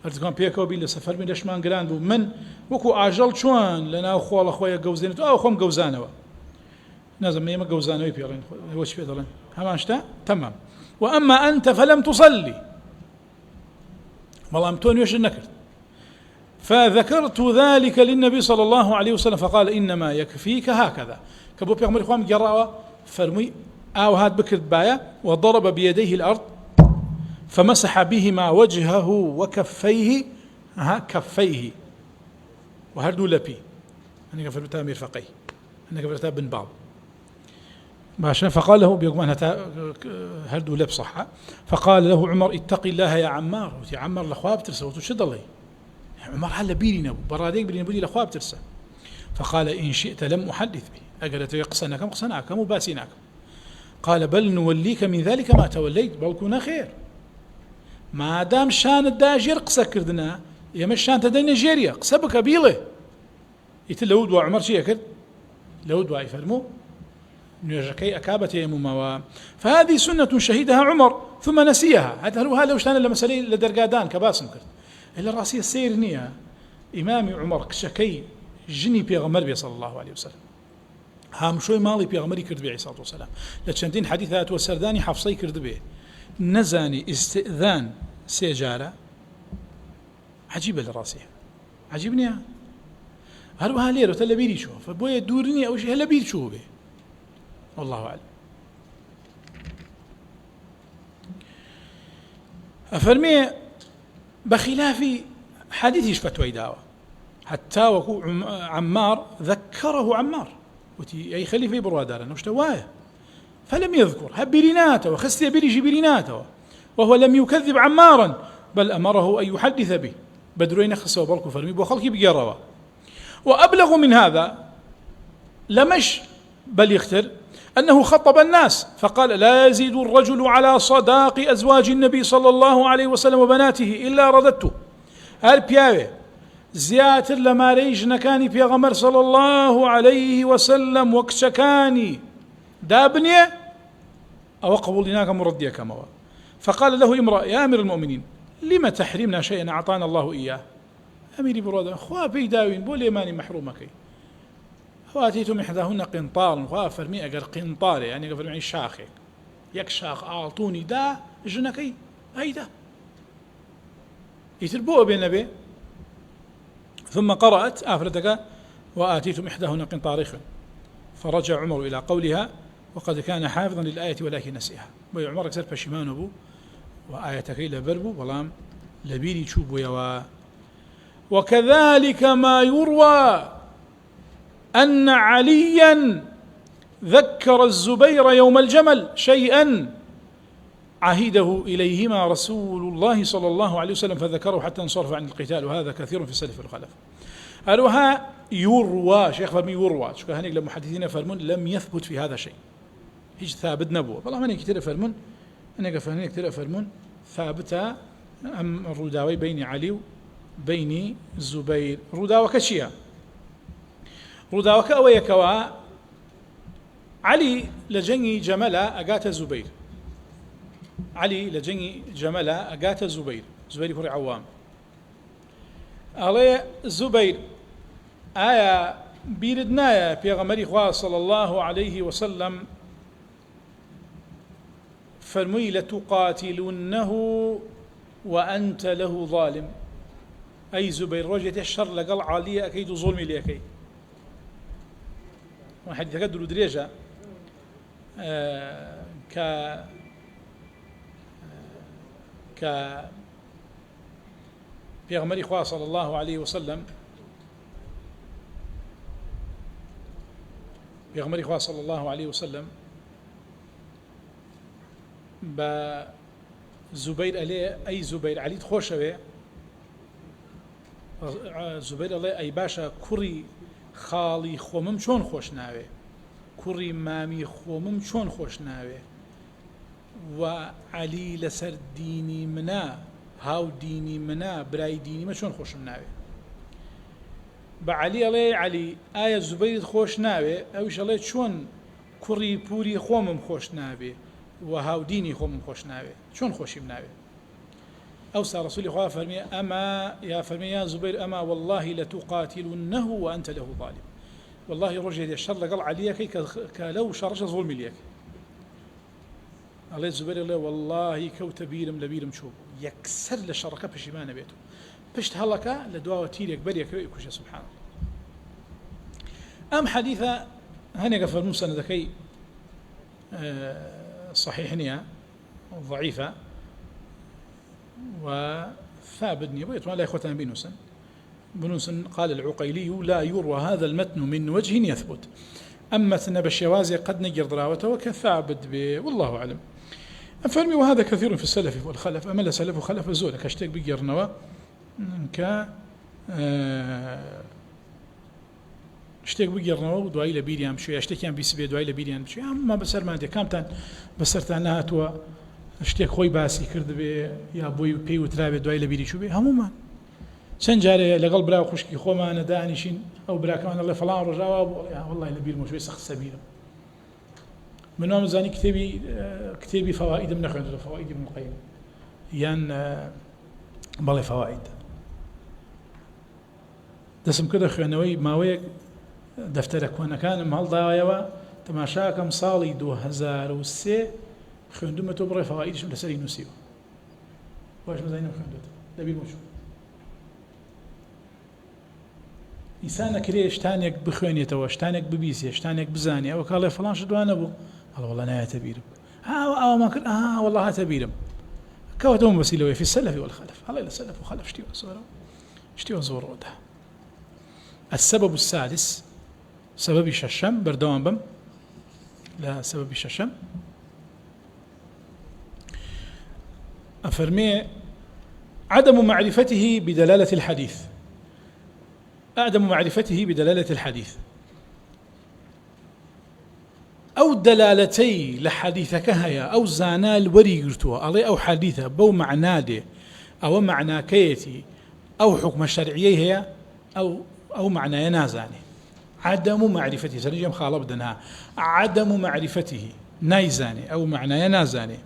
هەردووکان پێکەوە بی لە سەفەر من دەشمان گران بوو من وەکو ئاژەڵ چۆن لە ناو خۆڵە خۆیە گەوزێنێت ئەو خۆم گەوزانەوە نازم ئێمە گەوزانەوەی پێڵێن وەچ پێ دەڵێن هەمان شتە تەمام وأما أنت فلم تصلي بەڵام تۆ نوێژت نەکرد فذكرت ذلك للنبي صلى الله عليه وسلم فقال إنما يكفيك هكذا كبو بيغمر إخوان جراوة فرمي أو هاد بكرت بايا وضرب بيديه الأرض فمسح بهما وجهه وكفيه كفيه وهردو لبي أنا قفلتها مرفقي أنا قفلتها بن بعض باشا فقال له بيقمان هردو لب صحة فقال له عمر اتق الله يا عمار وتي عمر الأخواب ترسى وتشد الله عمر هلا بيرنا براديك بيرنا بودي الأخواب ترسى فقال إن شئت لم أحدث به أقلت يقصناكم قصناكم وباسيناكم قال بل نوليك من ذلك ما توليت بل كنا خير ما دام شان الداجير قصة كردنا يمش شان تدين نيجيريا قصبك بيله يتلود وعمر شيء كرد لود ويفرمو نيجكي أكابة يموما فهذه سنة شهدها عمر ثم نسيها هذا لو شان لمسألة لدرقادان كباسم كرد إلا الراسية السير نية إمام عمر كشكي جني بيغمر بي صلى الله عليه وسلم هام شوي مالي بيغمري كرد بي عليه الصلاة والسلام لتشندين حديثات والسرداني حفصي كرد بي نزاني استئذان سيجارة عجيبة للراسية عجيبني هل هالير وتلا بيري شو فبويا دورني أو شيء هلا بيري شو به والله أعلم أفرمي بخلاف حديث فتوى داوى حتى وكو عمار ذكره عمار وتي أي خليفة برادارا وش توايه فلم يذكر هبريناته وخستي بريجي بريناته وهو لم يكذب عمارا بل أمره أن يحدث به بدرين خسوا بالكو فرمي بوخلقي بقروا وأبلغ من هذا لمش بل يختر أنه خطب الناس فقال لا يزيد الرجل على صداق أزواج النبي صلى الله عليه وسلم وبناته إلا رددته هل بياوي زياتر لما ريج نكاني بيغمر صلى الله عليه وسلم وكشكاني دابني أو قبولناك مرديا كما فقال له امرأة يا أمير المؤمنين لما تحرمنا شيئا أعطانا الله إياه أميري برادة أخوة بيداوين بولي ماني محرومكي واتيتم إحداهن قنطار وفرمي أقر قنطار يعني قفر معي شاخي يك شاخ أعطوني دا جنكي هيدا يتربوه بين نبي ثم قرأت آفرتك وآتيتم إحداهن قنطار فرجع عمر إلى قولها وقد كان حافظا للآية ولكن نسيها بي عمر أكثر فشمان أبو وآيتك إلى بربو ولام لبيري تشوبو يوا وكذلك ما يروى أن عليا ذكر الزبير يوم الجمل شيئا عهده إليهما رسول الله صلى الله عليه وسلم فذكره حتى انصرف عن القتال وهذا كثير في السلف والخلف قالوها يروى شيخ فرمي يروى شو هنيك للمحدثين فرمون لم يثبت في هذا شيء هيج ثابت نبوة والله من كتير فرمون أنا قفهني كتير فرمون ثابتة أم الرداوي بين علي وبين الزبير رداوة كشيا رداوة كأوي كوا علي لجني جملا أجات الزبير علي لجني جملا أجات الزبير زبير كوري عوام علي الزبير آية بيردنايا بيغمري خواه صلى الله عليه وسلم فرمي لتقاتلنه وأنت له ظالم أي زبير رجت الشر لقل عالية أكيد ظلمي لأكي وحديث قدر دريجة بيغمري خواه صلى الله عليه وسلم بيغمري خواه صلى الله عليه وسلم بزبير عليه أي زبير علي تخوشوه زبير عليه أي باشا كوري خالي خومم چون خوش ناوه كوري مامي خومم چون خوش ناوه وعلي لسر ديني منا هاو ديني منا براي ديني ما چون خوشم ناوه بعلي عليه علي آية زبير خوش ناوه اوش عليه چون كوري پوري خومم خوش ناوه وهاو ديني خومم خوش ناوه چون خوشم ناوه أوصى رسول الله فرمي أما يا فرمي يا زبير أما والله لتقاتلنه وأنت له ظالم والله رجل الشر قال عليك كلو شرش ظلم ليك الله زبير الله والله كوت بيرم لبيرم شوب يكسر للشركة بشيمان بيته بشت هلكا لدواء تيريك بريك ويكوش سبحان الله أم حديثة هني قفل مسند كي صحيحنيا ضعيفة وثابتني بيت ولا إخوتنا بنوسن قال العقيلي لا يروى هذا المتن من وجه يثبت أما متن بالشوازي قد نجر ضراوته وكثابت به والله أعلم أفرمي وهذا كثير في السلف والخلف أما سلف وخلف الزول كاشتك بيجرنوا ك اشتك بيجرنوا ودواي لبيريان شوي اشتك كان بيسبي دواي لبيريان شوي أما بسر ما دي كامتان بسرتان نهاتوا اشتك خوي باسي كرد بي يا بوي بي وترابي دواي لبيري شو بي هموما سنجاري لقلب لا خشكي خو ما أنا دانشين أو بلا كمان الله فلان رجاوب والله لبير مش بيسخ سبيله من يوم زاني كتابي فوائد من أخوان فوائد ابن القيم يان بالي فوائد دسم كده خوانوي ماوي دفترك وانا كان مهل ضايوا تماشاكم صالي 2003 خوندو متبري فوائدش من سري نسيو واش مزاين خوندو دبير مش إنسان كريه شتانك بخوانيته شتانك ببيسي شتانك بزاني أو قال فلان شدو أنا أبو قال والله أنا تبيرم أو ما كن والله تبيرم كوتهم وسيلة في السلف والخلف الله إلى السلف وخلف اشتي وزور ده السبب السادس سبب الششم بردوان بم لا سبب الششم أفرمي عدم معرفته بدلالة الحديث عدم معرفته بدلالة الحديث أو دلالتي لحديثك هيا أو زانال وريقرتوا علي أو حديثة بو معناده أو معنى كيتي أو حكم الشرعي هي أو معنى ينازاني عدم معرفته سنجم خالب دنها عدم معرفته نايزاني أو معنى ينازاني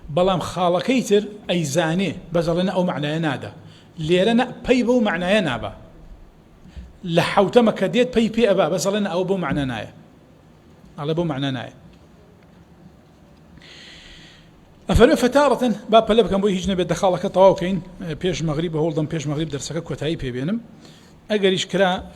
بلام خالقيتر أي زاني بزلنا أو معنى ينادا ليرنا بيبو معنى ينابا لحوتما كديت بي أبا بزلنا أو بو معنى نايا على بو معنى نايا أفرمي فتارة باب لب كان بو هيجنا بدخالك طواوكين بيش مغرب هولدن بيش مغرب درسك كوتاي بي بينم أجريش كرا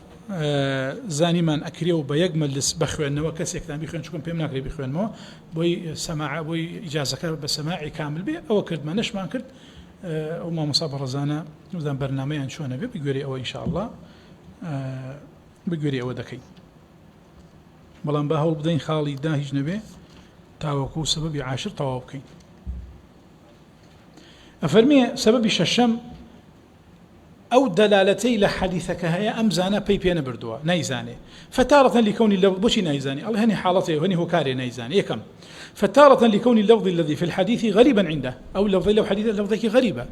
زاني من أكريو بيجمل لسبخو إنه وكسيك تام بيخوان شكون بيم ناكري بيخوان مو بوي سماع بوي إجازة بسماعي كامل بي أو كرد ما نش ما كرد وما مصاب رزانا نودان برنامج شو أنا بيجوري أو إن شاء الله بيجوري أو دكي بلان بهول بدين خالي دا هجنبي تاوكو سبب 10 طواوكين أفرمي سبب الششم أو دلالتي لحديثك هي أمزانا بيبيانا بردوا نايزاني فتارة لكون اللفظ بوشي نايزاني الله هني حالته وهني هو كاري نايزاني يكم فتارة لكون اللفظ الذي في الحديث غريبا عنده أو اللفظ لو حديث لفظك غريبة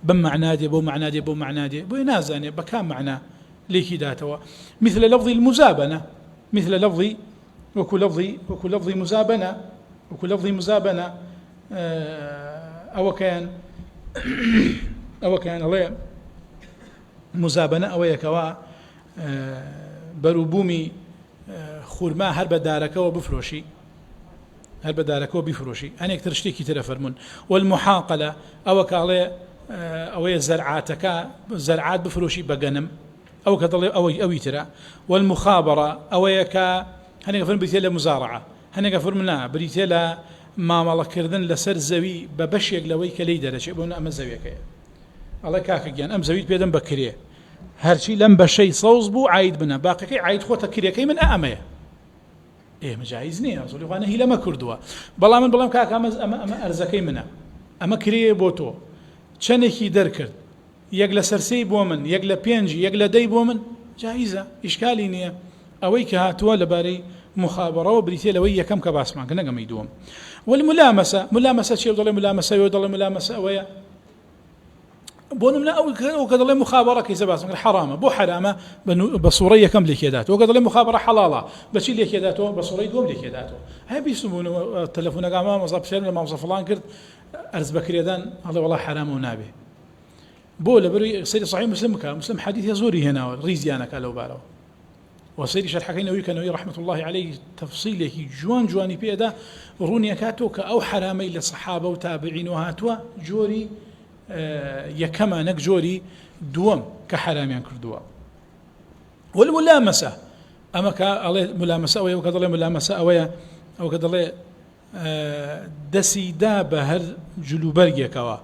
بمعنى دي بو معنى دي بو معنى دي بو نازاني بكام معنى ليكي داتوا مثل لفظ المزابنة مثل لفظ وكل لفظ مزابنة وكل لفظ مزابنة أو كان الله مزابنة أو يكوا بروبومي خورما هرب دارك وبفروشي هرب دارك وبفروشي أنا أكثر شتيكي ترفرمون والمحاقلة أو كالي أو زرعاتك زرعات بفروشي بجنم أو كذا أو يترى والمخابرة أو يكا هني غفر بريتيلا مزارعة هني غفر منا بريتيلا ما مالك كردن لسر زوي ببشيك لوي كلي درجة بونا أم زوي كيا الله كاك جان أم زويت بيدم بكريه هرشي لم بشي صوصبو عايد بنا باقي كي عايد خوتا كريه كي من أمية إيه مجايزني أصلي وأنا هي لما كردوا بلام كاك أم أرزكي منا أما كريه بوتو شنكي دركرد يقلا سرسي بومن يقلا بينجي يقلا دي بومن جائزة إشكالي نية أويك هاتوا لباري مخابرة وبريتيلا ويا كم كباس معك نجم يدوم والملامسة ملامسة شيء يضل ملامسة أويا بونم لا أو كذا لي مخابرة كيس باس حرامة بو حرامة بصورية كم لك يداته وكذا لي مخابرة حلالة بس لك يداته بصورية دوم لك يداته هاي بيسمونه التلفون قام مصاب شيء ما مصاب فلان كرت أرز بكريدان هذا والله حرام ونابه بولا بري سيدي صحيح مسلم حديث يزوري هنا ريزيانا قالوا بالو وسيدي شرح حكينا ويكنوي رحمة الله عليه تفصيله جواني بيدا رونيا كاتوك أو حرامي للصحابة وتابعين وهاتوا جوري يكما نك جوري دوم كحراميان كردوا والملامسة أما كالله ملامسة أويا وكذا الله ملامسة أويا أو كذا الله دسيدا بهر جلوبرجيا كوا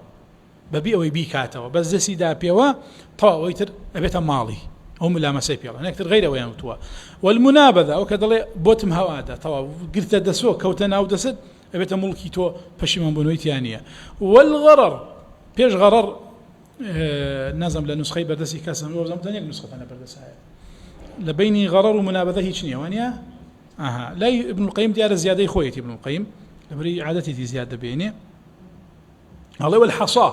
ببي أو يبي كاتوا بس دسيدا بيوا طوا ويتر أبيت مالي هم ملامسة بيلا نكتر غيره ويا متوا والمنابذة أو كذا الله بوتم هوادا طوا قلت دسوا كوتنا أو دسد أبيت ملكي تو بشيمان بنويت يانية والغرر بيش غرر نازم لنسخة بردسي كاسم ورزم تانية نسخة أنا بردسها لبيني غرر ومنابذة هيك نيوانيا لا ابن القيم ديار زيادة خويتي ابن القيم لبري عادتي دي زيادة بيني الله والحصى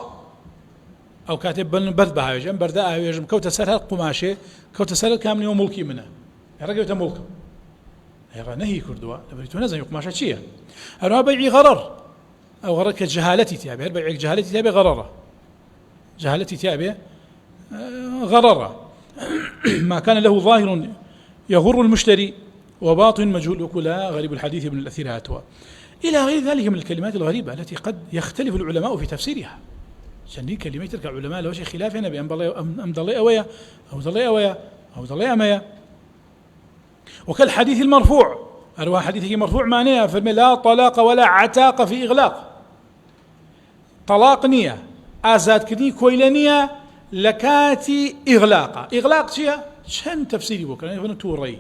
أو كاتب برد بها يجم برداء يجم كوت سرها قماشة كوت سرها كامل يوم ملكي منه رجع تملك هي نهي كردوا لبري تنزل قماشة شيء أنا بيعي غرر أو غرر كجهالتي تيابي هل بيعي جهالتي تيابي غررة جهالتي تيابي غررة ما كان له ظاهر يغر المشتري وباطن مجهول وكلها غريب الحديث ابن الأثير هاتوا إلى غير ذلك من الكلمات الغريبة التي قد يختلف العلماء في تفسيرها عشان كلمة تلك العلماء لو شيء خلاف هنا بأم ضلي أويا أو ضلي أويا أو ضلي أميا وكالحديث المرفوع أروى حديثه مرفوع معناه فما لا طلاق ولا عتاق في إغلاق طلاق نية آزاد كدني كويلانية لكاتي إغلاق شيء شن تفسيري بك أنا يفهم توري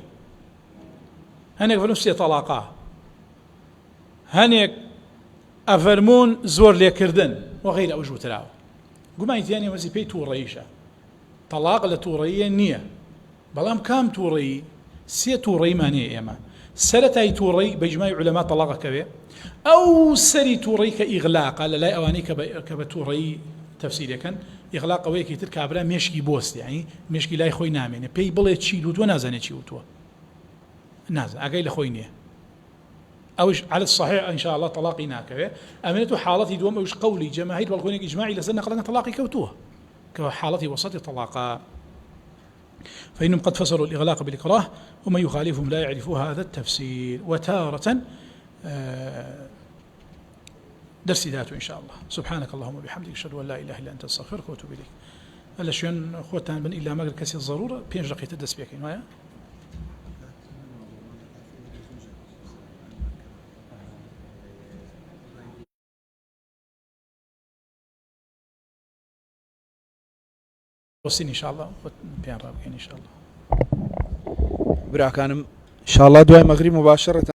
هنيك يفهم سي طلاقة هنيك أفرمون زور ليكردن وغير أوجه تلاو قم ثاني وزي بي توريشة طلاق لتورية نية بلام كام توري سي توري مانية إما سرتاي توري بإجماع علماء طلاق كبير أو سري توري كإغلاق لا أواني كبتوري تفسيري كان إغلاق ويكي تلك عبرا مشكي بوست يعني مشكي لا يخوي نامين بي بلي تشيلوت ونازن تشيلوت نازن أقاي لخوينيه أوش على الصحيح إن شاء الله طلاقي ناكبه أمنته حالتي دوم أوش قولي جماهير والخوينك إجماعي لسنة قلنا طلاقي كوتوه كحالتي وسط طلاقا فإنهم قد فسروا الإغلاق بالإكراه ومن يخالفهم لا يعرف هذا التفسير وتارة درس ذاته إن شاء الله سبحانك اللهم وبحمدك أشهد أن لا إله إلا أنت أستغفرك وأتوب إليك الأشياء أخوتنا من إلا ما كسي الضرورة بينج رقيت الدرس بيكين ويا وصين إن شاء الله بيان رابكين إن شاء الله برا كان إن شاء الله دواء مغرب مباشرة